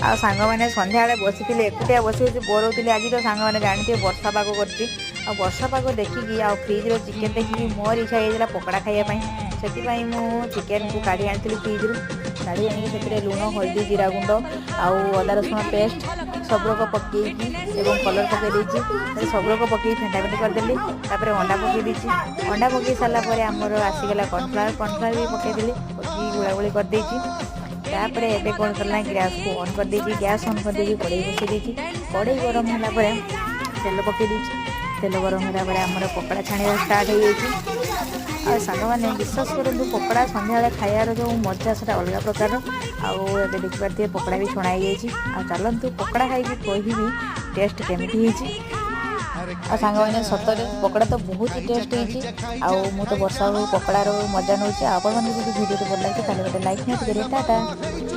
ଆଉ ସାଙ୍ଗମାନେ ସନ୍ଧ୍ୟାବେଳେ ବସିଥିଲେ ଏକୁଟିଆ ବସି ବସି ବୋର୍ ହେଉଥିଲେ। ଆଜି ତ ସାଙ୍ଗମାନେ ଜାଣିଥିବେ ବର୍ଷା ପାଗ କରିଛି। ଆଉ ବର୍ଷା ପାଗ ଦେଖିକି ଆଉ ଫ୍ରିଜ୍ର ଚିକେନ୍ ଦେଖିକି ମୋର ଇଚ୍ଛା ହେଇଥିଲା ପକୋଡ଼ା ଖାଇବା ପାଇଁ। ସେଥିପାଇଁ ମୁଁ ଚିକେନ୍କୁ କାଢ଼ି ଆଣିଥିଲି ଫ୍ରିଜ୍ରୁ। କାଢ଼ି ଆଣିକି ସେଥିରେ ଲୁଣ, ହଳଦୀ, ଜିରା ଗୁଣ୍ଡ ଆଉ ଅଦା ରସୁଣ ପେଷ୍ଟ ସବୁରକ ପକେଇକି ଏବଂ କଲର୍ ପକେଇ ଦେଇଛି। ସବୁରକ ପକେଇକି ଫେଣ୍ଟା ଫେଣ୍ଟି କରିଦେଲି। ତାପରେ ଅଣ୍ଡା ପକେଇ ଦେଇଛି। ଅଣ୍ଡା ପକେଇ ସାରିଲା ପରେ ଆମର ଆସିଗଲା କର୍ଣ୍ଣଫ୍ଲାୱାର ବି ପକେଇଦେଲି। ପକେଇକି ଗୋଳାଗୋଳି କରିଦେଇଛି। ତାପରେ ଏବେ କ'ଣ କଲା ଗ୍ୟାସ୍କୁ ଅନ୍ କରିଦେଇଛି। ଗ୍ୟାସ୍ ଅନ୍ କରିଦେଇକି କଡ଼େଇ ବସାଇ ଦେଇଛି। କଡ଼େଇ ଗରମ ହେଲା ପରେ ତେଲ ପକେଇ ଦେଇଛି। ତେଲ ଗରମ ହେଲା ପରେ ଆମର ପକୋଡ଼ା ଛାଣିବା ଷ୍ଟାର୍ଟ ହେଇଯାଇଛି। ଆଉ ସାଙ୍ଗମାନେ ବିଶ୍ୱାସ କରନ୍ତୁ ପକୋଡ଼ା ସନ୍ଧ୍ୟାବେଳେ ଖାଇବାର ଯେଉଁ ମଜା ସେଟା ଅଲଗା ପ୍ରକାର। ଆଉ ଏବେ ଦେଖିପାରୁଥିବେ ପକୋଡ଼ା ବି ଛଣା ହେଇଯାଇଛି। ଆଉ ଚାଲନ୍ତୁ ପକୋଡ଼ା ଖାଇକି କହିବି ଟେଷ୍ଟ କେମିତି ହେଇଛି। ଆଉ ସାଙ୍ଗମାନେ ସତରେ ପକୋଡ଼ା ତ ବହୁତ ହି ଟେଷ୍ଟ ହେଇଛି। ଆଉ ମୁଁ ତ ବର୍ଷା ପକୋଡ଼ାର ମଜା ନେଉଛି। ଆପଣମାନଙ୍କୁ ଯଦି ଭିଡ଼ିଓଟି ଭଲ ଲାଗିଛି ତାହେଲେ ଗୋଟେ ଲାଇକ୍ ନିହାତି କରିବେ। ଟାଟା।